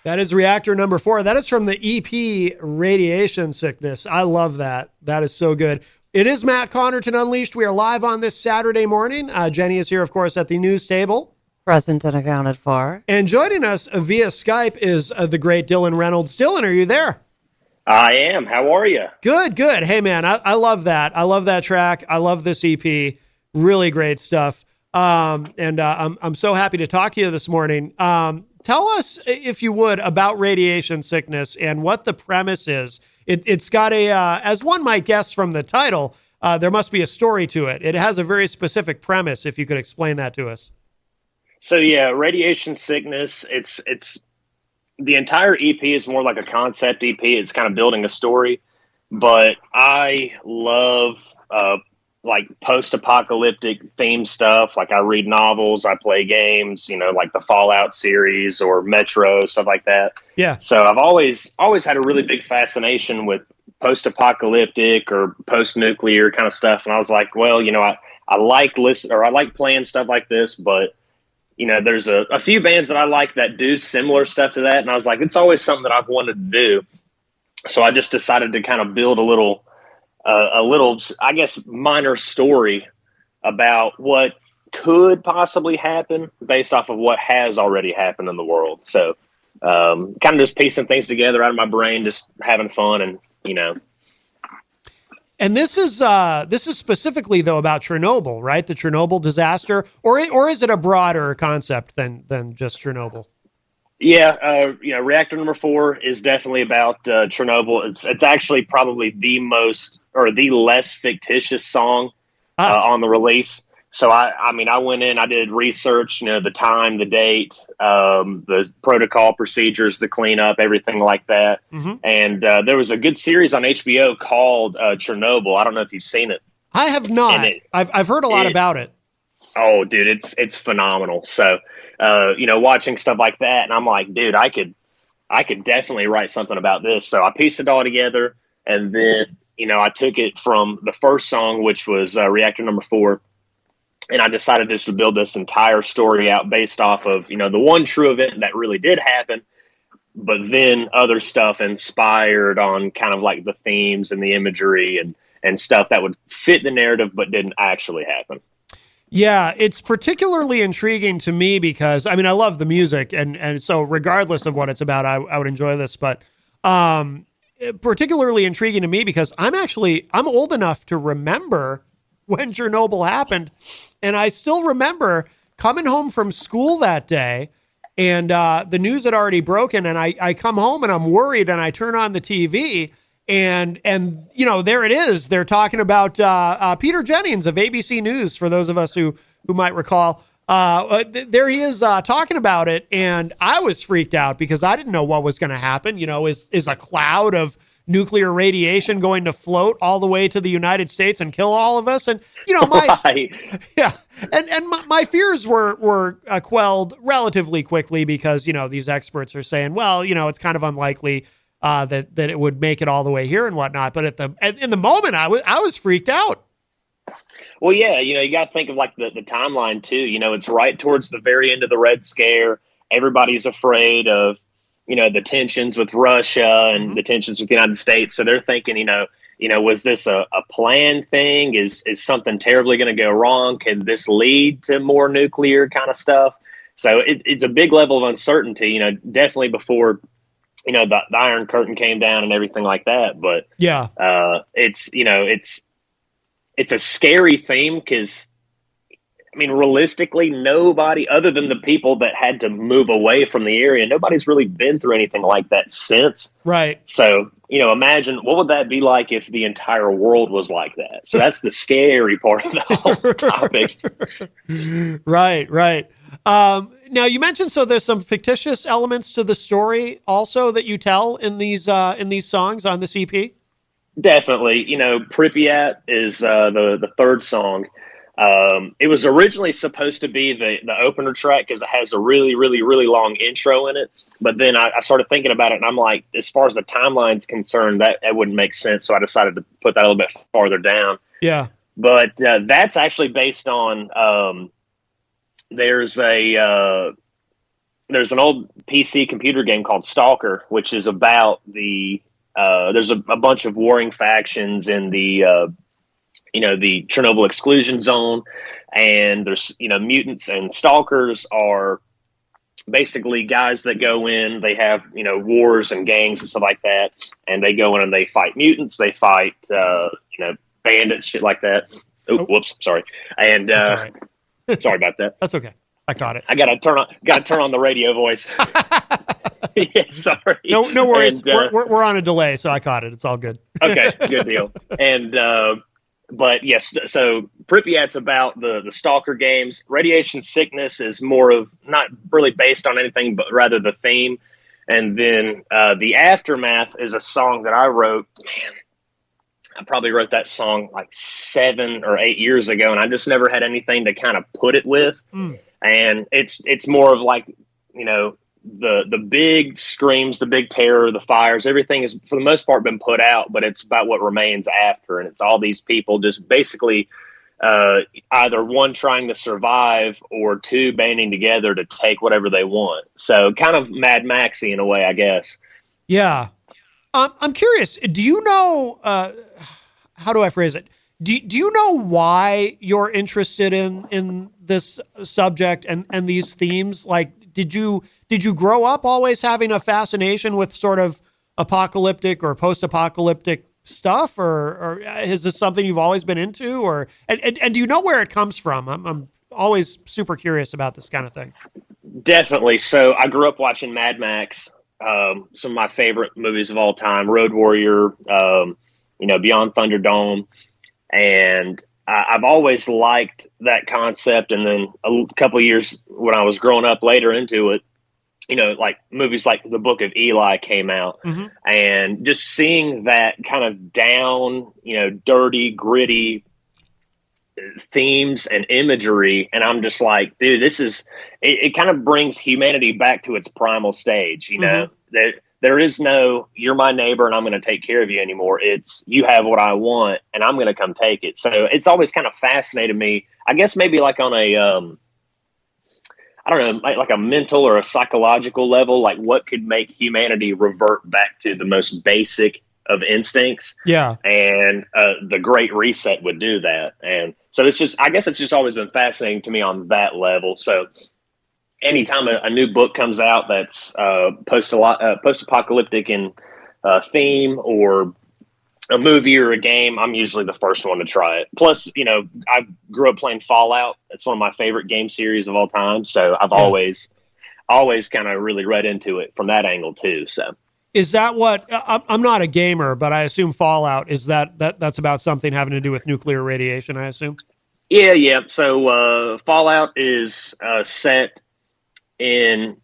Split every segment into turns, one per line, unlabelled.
That is reactor number 4. That is from the EP Radiation Sickness. I love that. That is so good. It is Matt Connarton Unleashed. We are live on this Saturday morning. Jenny is here, of course, at the news table.
Present and accounted for.
And joining us via Skype is the great Dillon Reynolds. Dillon, are you there?
I am. How are you?
Good, good. Hey, man, I love that. I love that track. I love this EP. Really great stuff. I'm so happy to talk to you this morning. Tell us, if you would, about Radiation Sickness and what the premise is. It's got as one might guess from the title, there must be a story to it. It has a very specific premise, if you could explain that to us.
So, yeah, Radiation Sickness, it's the entire EP is more like a concept EP. It's kind of building a story. But I love like post-apocalyptic theme stuff. Like I read novels, I play games, like the Fallout series or Metro, stuff like that.
Yeah.
So I've always had a really big fascination with post-apocalyptic or post-nuclear kind of stuff. And I was like, well, I like I like playing stuff like this, but there's a few bands that I like that do similar stuff to that. And I was like, it's always something that I've wanted to do. So I just decided to kind of build a little, I guess, minor story about what could possibly happen based off of what has already happened in the world. So kind of just piecing things together out of my brain, just having fun and.
And this is specifically though about Chernobyl, right? The Chernobyl disaster, or is it a broader concept than just Chernobyl?
Yeah, reactor number 4 is definitely about Chernobyl. It's actually probably the most or the less fictitious song on the release. So I went in, I did research, the time, the date, the protocol procedures, the cleanup, everything like that. Mm-hmm. And there was a good series on HBO called Chernobyl. I don't know if you've seen it.
I have not. I've heard a lot about it.
Oh, dude, it's phenomenal. So, watching stuff like that, and I'm like, dude, I could definitely write something about this. So I pieced it all together, and then, I took it from the first song, which was Reactor number 4. And I decided just to build this entire story out based off of, the one true event that really did happen, but then other stuff inspired on kind of like the themes and the imagery and stuff that would fit the narrative, but didn't actually happen.
Yeah, it's particularly intriguing to me because, I love the music. And so regardless of what it's about, I would enjoy this. But particularly intriguing to me because I'm old enough to remember when Chernobyl happened. And I still remember coming home from school that day and the news had already broken. And I come home and I'm worried and I turn on the TV and there it is. They're talking about Peter Jennings of ABC News, for those of us who might recall. There he is talking about it. And I was freaked out because I didn't know what was going to happen. Is a cloud of nuclear radiation going to float all the way to the United States and kill all of us? And, my fears were quelled relatively quickly because, these experts are saying, well, it's kind of unlikely that it would make it all the way here and whatnot. But in the moment, I was freaked out.
Well, yeah, you got to think of like the timeline too. It's right towards the very end of the Red Scare. Everybody's afraid of, the tensions with Russia and the tensions with the United States. So they're thinking, was this a planned thing? Is something terribly going to go wrong? Can this lead to more nuclear kind of stuff? So it's a big level of uncertainty, definitely before, the Iron Curtain came down and everything like that. But
yeah,
it's a scary theme because, realistically, nobody other than the people that had to move away from the area, nobody's really been through anything like that since.
Right.
So, imagine what would that be like if the entire world was like that? So that's the scary part of the whole topic.
Right. Now you mentioned, so there's some fictitious elements to the story also that you tell in these songs on this EP.
Definitely. Pripyat is the third song. It was originally supposed to be the opener track because it has a really, really, really long intro in it. But then I started thinking about it and I'm like, as far as the timeline's concerned, that wouldn't make sense. So I decided to put that a little bit farther down.
Yeah.
But that's actually based on there's a there's an old PC computer game called Stalker, which is about there's a bunch of warring factions in the the Chernobyl exclusion zone, and there's mutants, and stalkers are basically guys that go in. They have wars and gangs and stuff like that, and they go in and they fight mutants, they fight bandits, shit like that. Whoops, sorry. And
That's all right.
sorry about that.
That's okay. I caught it.
I gotta turn on the radio voice. Yeah, sorry.
No worries.
And,
we're on a delay, so I caught it. It's all good.
Okay, good deal. And but yes, so Pripyat's about the stalker games. Radiation Sickness is more of not really based on anything, but rather the theme. And then the Aftermath is a song that I wrote. Man, I probably wrote that song like 7 or 8 years ago, and I just never had anything to kind of put it with. And it's more of like, the big screams, the big terror, the fires, everything is for the most part been put out, but it's about what remains after. And it's all these people just basically either one trying to survive or two banding together to take whatever they want. So kind of Mad Maxy in a way, I guess.
Yeah. I'm curious, do you know, how do I phrase it? Do you know why you're interested in this subject and these themes? Like, did you grow up always having a fascination with sort of apocalyptic or post-apocalyptic stuff, or is this something you've always been into, or and do you know where it comes from? I'm always super curious about this kind of thing.
Definitely. So I grew up watching Mad Max, some of my favorite movies of all time, Road Warrior, Beyond Thunderdome. And I've always liked that concept. And then a couple of years when I was growing up later into it, like movies like The Book of Eli came out, and just seeing that kind of down, dirty, gritty themes and imagery. And I'm just like, dude, it kind of brings humanity back to its primal stage. There is no, you're my neighbor and I'm going to take care of you anymore. It's, you have what I want and I'm going to come take it. So it's always kind of fascinated me, I guess maybe like on a, I don't know, like a mental or a psychological level, like what could make humanity revert back to the most basic of instincts.
Yeah.
And the Great Reset would do that. And so I guess it's just always been fascinating to me on that level. So anytime a new book comes out that's post-apocalyptic in theme, or a movie or a game, I'm usually the first one to try it. Plus, I grew up playing Fallout. It's one of my favorite game series of all time. So I've always kind of really read into it from that angle too. So
is that what, I'm not a gamer, but I assume Fallout is that's about something having to do with nuclear radiation, I assume?
Yeah. So Fallout is set in,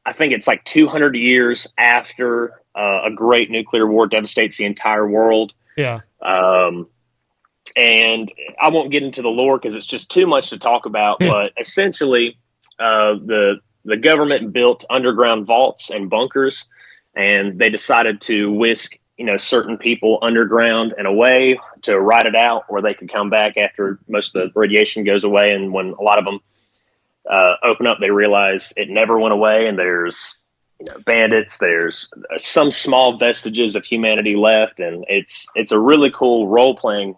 I think it's like 200 years after a great nuclear war devastates the entire world.
Yeah.
And I won't get into the lore because it's just too much to talk about. But essentially, the government built underground vaults and bunkers, and they decided to whisk certain people underground and away to ride it out, where they could come back after most of the radiation goes away. And when a lot of them open up, they realize it never went away, and there's bandits, there's some small vestiges of humanity left, and it's a really cool role-playing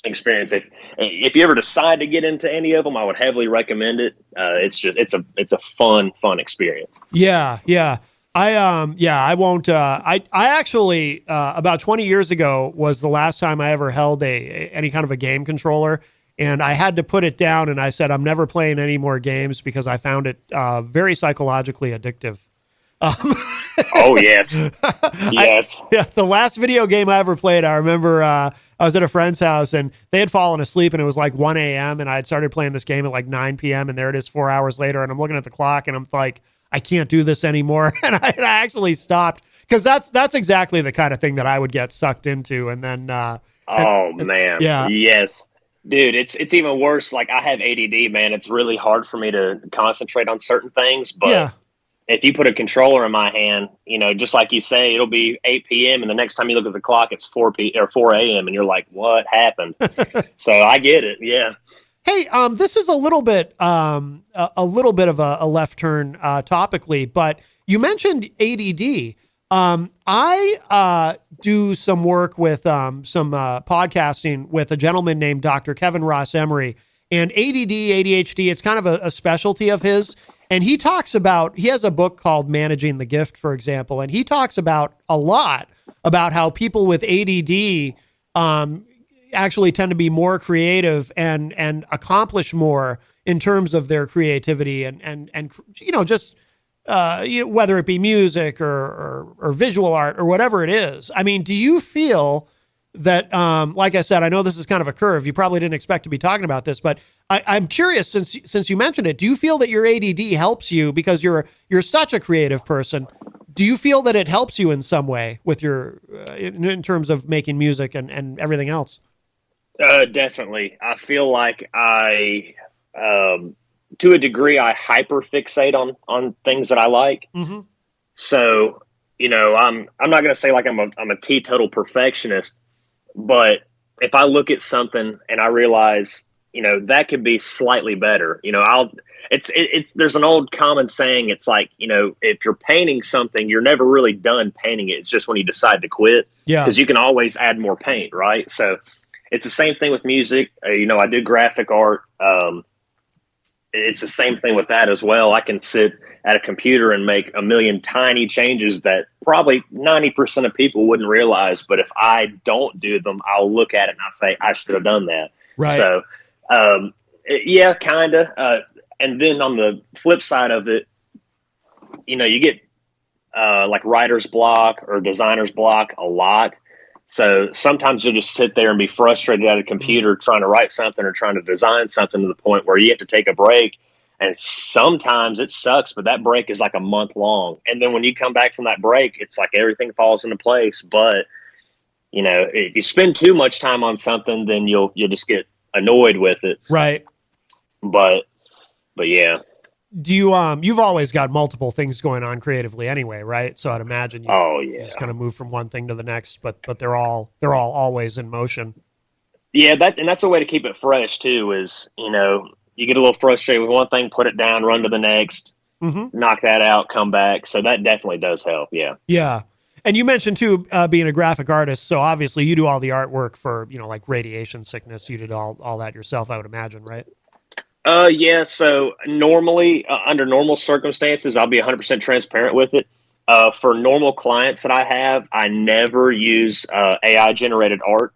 experience. If you ever decide to get into any of them, I would heavily recommend it. It's a fun experience.
Yeah. I won't. I actually about 20 years ago was the last time I ever held any kind of a game controller, and I had to put it down. And I said, I'm never playing any more games because I found it very psychologically addictive.
Oh yes, yes.
The last video game I ever played, I remember I was at a friend's house and they had fallen asleep, and it was like 1 a.m. and I had started playing this game at like 9 p.m. and there it is 4 hours later, and I'm looking at the clock and I'm like, I can't do this anymore. And I actually stopped, because that's exactly the kind of thing that I would get sucked into. And then,
man.
Yeah.
Yes, dude, it's even worse. Like, I have ADD, man. It's really hard for me to concentrate on certain things, but if you put a controller in my hand, just like you say, it'll be 8 p.m. and the next time you look at the clock, it's 4 a.m. and you're like, what happened? So I get it. Yeah.
Hey, this is a little bit of a left turn topically, but you mentioned ADD. I do some work with some podcasting with a gentleman named Dr. Kevin Ross Emery, and ADD, ADHD. It's kind of a specialty of his, and he talks about. He has a book called Managing the Gift, for example, and he talks about a lot about how people with ADD actually tend to be more creative and accomplish more in terms of their creativity and just whether it be music or visual art or whatever it is. I mean, do you feel that like I said, I know this is kind of a curve. You probably didn't expect to be talking about this, but I'm curious since you mentioned it, do you feel that your ADD helps you because you're such a creative person? Do you feel that it helps you in some way with your in terms of making music and everything else?
Definitely. I feel like to a degree, I hyper fixate on things that I like.
Mm-hmm.
So, I'm not going to say like I'm a teetotal perfectionist, but if I look at something and I realize, that could be slightly better, there's an old common saying. It's like, if you're painting something, you're never really done painting it. It's just when you decide to quit, because you can always add more paint. Right. So, it's the same thing with music. I do graphic art. It's the same thing with that as well. I can sit at a computer and make a million tiny changes that probably 90% of people wouldn't realize. But if I don't do them, I'll look at it and I'll say, I should have done that.
Right.
So, yeah, kind of. And then on the flip side of it, you get like writer's block or designer's block a lot. So sometimes you'll just sit there and be frustrated at a computer trying to write something or trying to design something to the point where you have to take a break. And sometimes it sucks, but that break is like a month long. And then when you come back from that break, it's like everything falls into place. But, if you spend too much time on something, then you'll just get annoyed with it.
Right.
But yeah.
Do you you've always got multiple things going on creatively anyway, right? So I'd imagine you just kind of move from one thing to the next, but they're all always in motion.
Yeah, that's a way to keep it fresh too, is you get a little frustrated with one thing, put it down, run to the next, knock that out, come back. So that definitely does help. Yeah.
Yeah. And you mentioned too, being a graphic artist. So obviously you do all the artwork for, like radiation sickness. You did all that yourself, I would imagine, right?
Yeah. So normally, under normal circumstances, I'll be 100% transparent with it. For normal clients that I have, I never use AI generated art.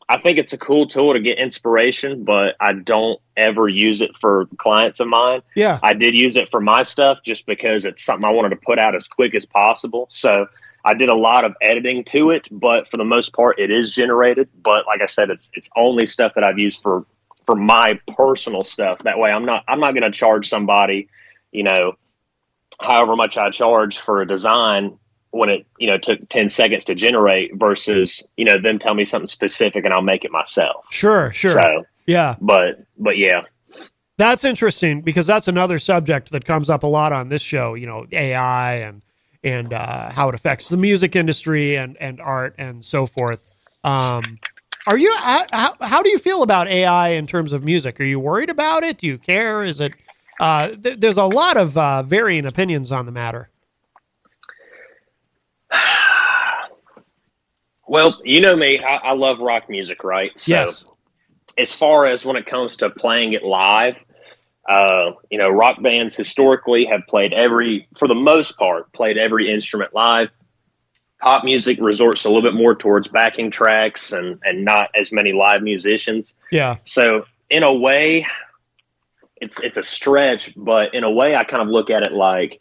I think it's a cool tool to get inspiration, but I don't ever use it for clients of mine.
Yeah.
I did use it for my stuff just because it's something I wanted to put out as quick as possible. So I did a lot of editing to it, but for the most part, it is generated. But like I said, it's only stuff that I've used for my personal stuff. That way I'm not going to charge somebody, however much I charge for a design when it, took 10 seconds to generate versus, them tell me something specific and I'll make it myself.
Sure.
So,
yeah.
But yeah.
That's interesting because that's another subject that comes up a lot on this show, AI and how it affects the music industry and art and so forth. How do you feel about AI in terms of music? Are you worried about it? Do you care? Is it, there's a lot of varying opinions on the matter.
Well, you know me, I love rock music, right? So
yes.
As far as when it comes to playing it live, rock bands historically have for the most part, played every instrument live. Pop music resorts a little bit more towards backing tracks and not as many live musicians.
Yeah.
So in a way, it's a stretch, but in a way I kind of look at it like,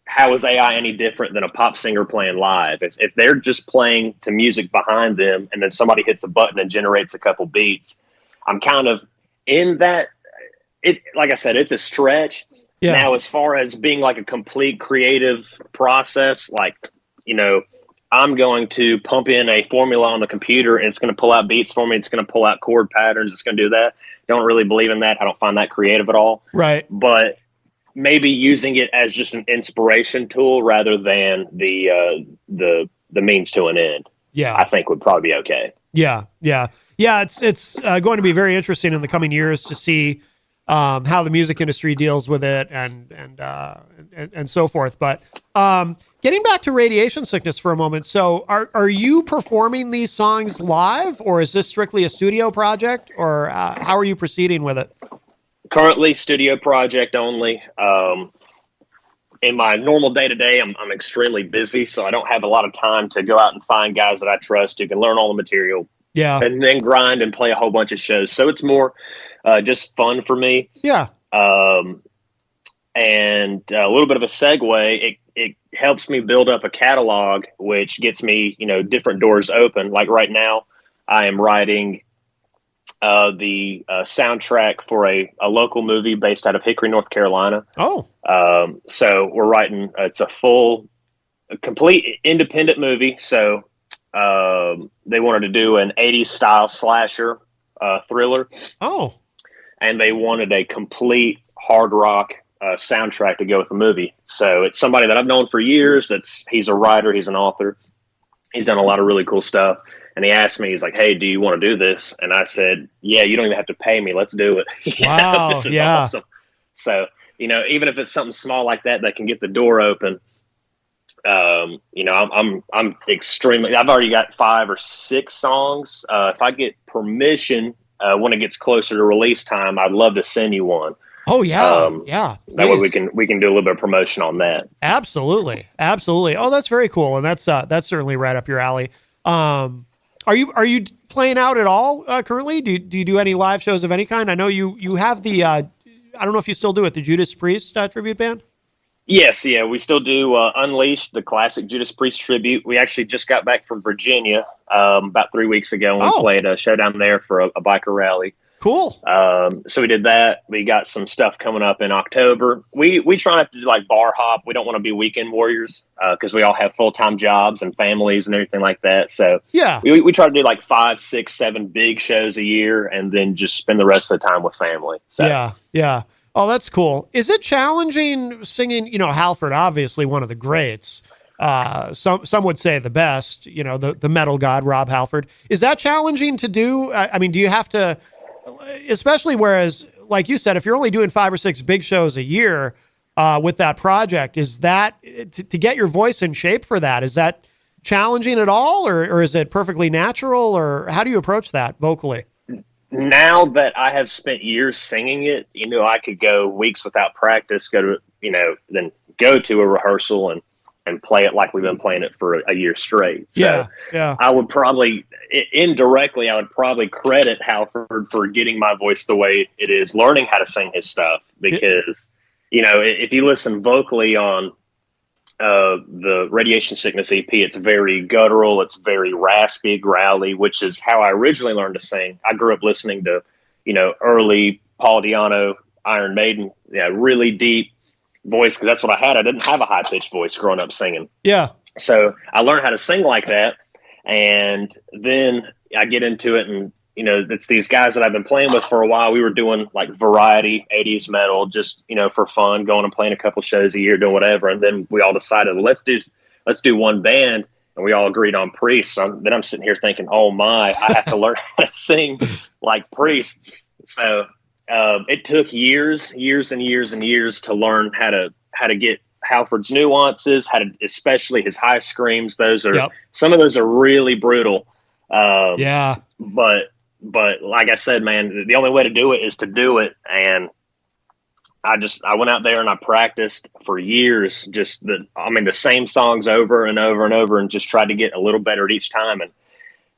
how is AI any different than a pop singer playing live? If they're just playing to music behind them and then somebody hits a button and generates a couple beats, I'm kind of in that. Like I said, it's a stretch.
Yeah.
Now, as far as being like a complete creative process, like, I'm going to pump in a formula on the computer and it's going to pull out beats for me. It's going to pull out chord patterns. It's going to do that. Don't really believe in that. I don't find that creative at all.
Right.
But maybe using it as just an inspiration tool rather than the means to an end.
Yeah.
I think would probably be okay.
Yeah, yeah, yeah. It's going to be very interesting in the coming years to see how the music industry deals with it and so forth. But getting back to Radiation Sickness for a moment. So, are you performing these songs live, or is this strictly a studio project, or how are you proceeding with it?
Currently, studio project only. In my normal day to day, I'm extremely busy, so I don't have a lot of time to go out and find guys that I trust who can learn all the material,
Yeah,
and then grind and play a whole bunch of shows. So it's more just fun for me.
yeah,
And a little bit of a segue. It helps me build up a catalog, which gets me, different doors open. Like right now, I am writing the soundtrack for a local movie based out of Hickory, North Carolina.
Oh,
So we're writing. It's a complete independent movie. So they wanted to do an '80s style slasher thriller,
oh,
and they wanted a complete hard rock soundtrack to go with the movie. So it's somebody that I've known for years. He's a writer. He's an author. He's done a lot of really cool stuff. And he asked me, he's like, "Hey, do you want to do this?" And I said, "Yeah, you don't even have to pay me. Let's do it."
Wow,
This is
yeah.
awesome. So, even if it's something small like that can get the door open, I'm extremely, I've already got 5 or 6 songs. If I get permission, when it gets closer to release time, I'd love to send you one.
Oh yeah, yeah.
That way we
Please.
can do a little bit of promotion on that.
Absolutely, absolutely. Oh, that's very cool, and that's certainly right up your alley. Are you playing out at all currently? Do you do any live shows of any kind? I know you have the I don't know if you still do it, the Judas Priest tribute band.
Yes, yeah, we still do Unleashed, the classic Judas Priest tribute. We actually just got back from Virginia about 3 weeks ago, and we played a show down there for a biker rally.
Cool.
So we did that. We got some stuff coming up in October. We try not to do like bar hop. We don't want to be weekend warriors because we all have full-time jobs and families and everything like that. So
Yeah.
we try to do like 5, 6, 7 big shows a year and then just spend the rest of the time with family. So.
Yeah, yeah. Oh, that's cool. Is it challenging singing? Halford, obviously one of the greats. Some would say the best. The metal god Rob Halford. Is that challenging to do? I mean, do you have to? Especially whereas, like you said, if you're only doing 5 or 6 big shows a year with that project, is that to get your voice in shape for that? Is that challenging at all, or is it perfectly natural, or how do you approach that vocally?
Now that I have spent years singing it, I could go weeks without practice, then go to a rehearsal and play it like we've been playing it for a year straight. So
Yeah.
I would probably indirectly, credit Halford for getting my voice the way it is, learning how to sing his stuff, because, if you listen vocally on the Radiation Sickness EP, it's very guttural. It's very raspy, growly, which is how I originally learned to sing. I grew up listening to, early Paul Di'Anno, Iron Maiden, really deep voice, because that's what I had. I didn't have a high-pitched voice growing up singing.
Yeah.
So I learned how to sing like that, and then I get into it, and it's these guys that I've been playing with for a while. We were doing like variety 80s metal, just for fun, going and playing a couple shows a year, doing whatever. And then we all decided, well, let's do one band, and we all agreed on Priest. So then I'm sitting here thinking, oh my, I have to learn how to sing like Priest. So it took years and years and years to learn how to get Halford's nuances, especially his high screams. Some of those are really brutal.
Yeah.
But like I said, man, the only way to do it is to do it. And I went out there and I practiced for years, the same songs over and over and over, and just tried to get a little better at each time. And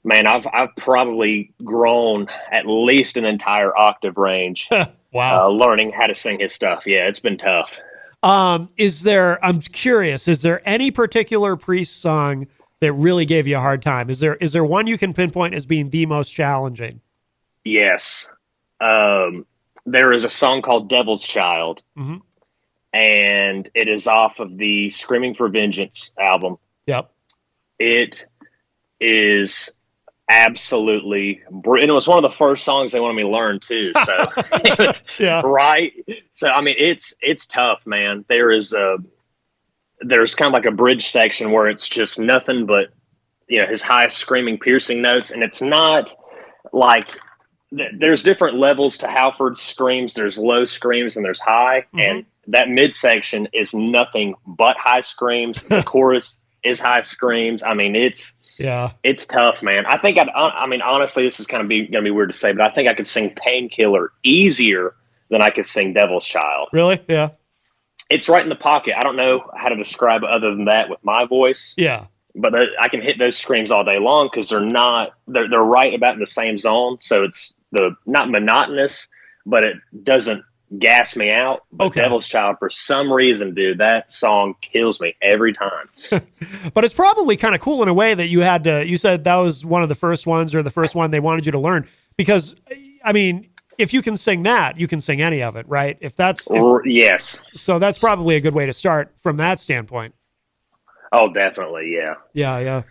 man, I've probably grown at least an entire octave range.
Wow.
Learning how to sing his stuff. Yeah, it's been tough.
I'm curious, is there any particular Priest song that really gave you a hard time? Is there one you can pinpoint as being the most challenging?
Yes. There is a song called Devil's Child,
mm-hmm.
and it is off of the Screaming for Vengeance album.
Yep.
It is absolutely and it was one of the first songs they wanted me to learn too. So it was right. So I mean, it's tough, man. There's kind of like a bridge section where it's just nothing but his high screaming piercing notes, and it's not like there's different levels to Halford's screams. There's low screams and there's high, and that midsection is nothing but high screams. The chorus is high screams. I mean, it's tough, man. I think honestly, this is kind of gonna be weird to say, but I think I could sing Painkiller easier than I could sing Devil's Child.
Really? Yeah.
It's right in the pocket. I don't know how to describe it other than that with my voice.
Yeah.
But I can hit those screams all day long because they're right about in the same zone. So it's not monotonous, but it doesn't gas me out. But Devil's Child, for some reason, dude, that song kills me every time.
But it's probably kind of cool in a way that you said that was one of the first ones, or the first one they wanted you to learn, because I mean, if you can sing that, you can sing any of it, right? Yes. So that's probably a good way to start from that standpoint.
Oh, definitely. Yeah.
Yeah.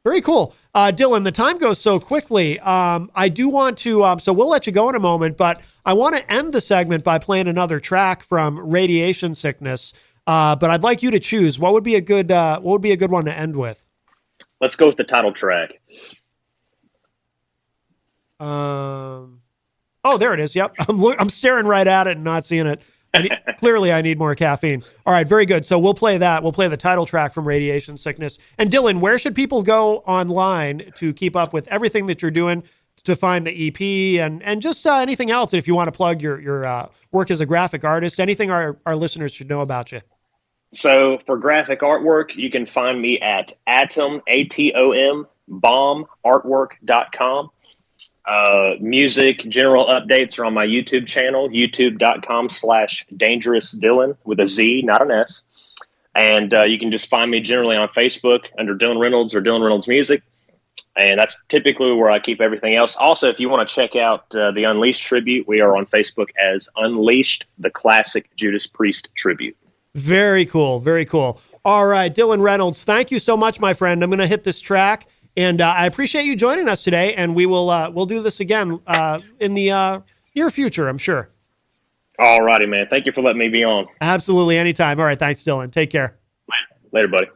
Very cool. Dillon, the time goes so quickly. I do want to, so we'll let you go in a moment, but I want to end the segment by playing another track from Radiation Sickness. But I'd like you to choose what would be a good one to end with.
Let's go with the title track.
Oh, there it is. Yep. I'm staring right at it and not seeing it. Clearly, I need more caffeine. All right, very good. So we'll play that. We'll play the title track from Radiation Sickness. And Dillon, where should people go online to keep up with everything that you're doing, to find the EP and just anything else? If you want to plug your work as a graphic artist, anything our listeners should know about you.
So for graphic artwork, you can find me at Atom, ATOM, bombartwork.com. Music general updates are on my YouTube channel, youtube.com/dangerousdillon with a Z, not an S. And you can just find me generally on Facebook under Dillon Reynolds or Dillon Reynolds Music. And that's typically where I keep everything else. Also, if you want to check out the Unleashed tribute, we are on Facebook as Unleashed, the classic Judas Priest tribute.
Very cool. Very cool. All right, Dillon Reynolds, thank you so much, my friend. I'm going to hit this track. And I appreciate you joining us today, and we'll do this again in the near future, I'm sure.
All righty, man. Thank you for letting me be on.
Absolutely, anytime. All right, thanks, Dillon. Take care.
Later, buddy.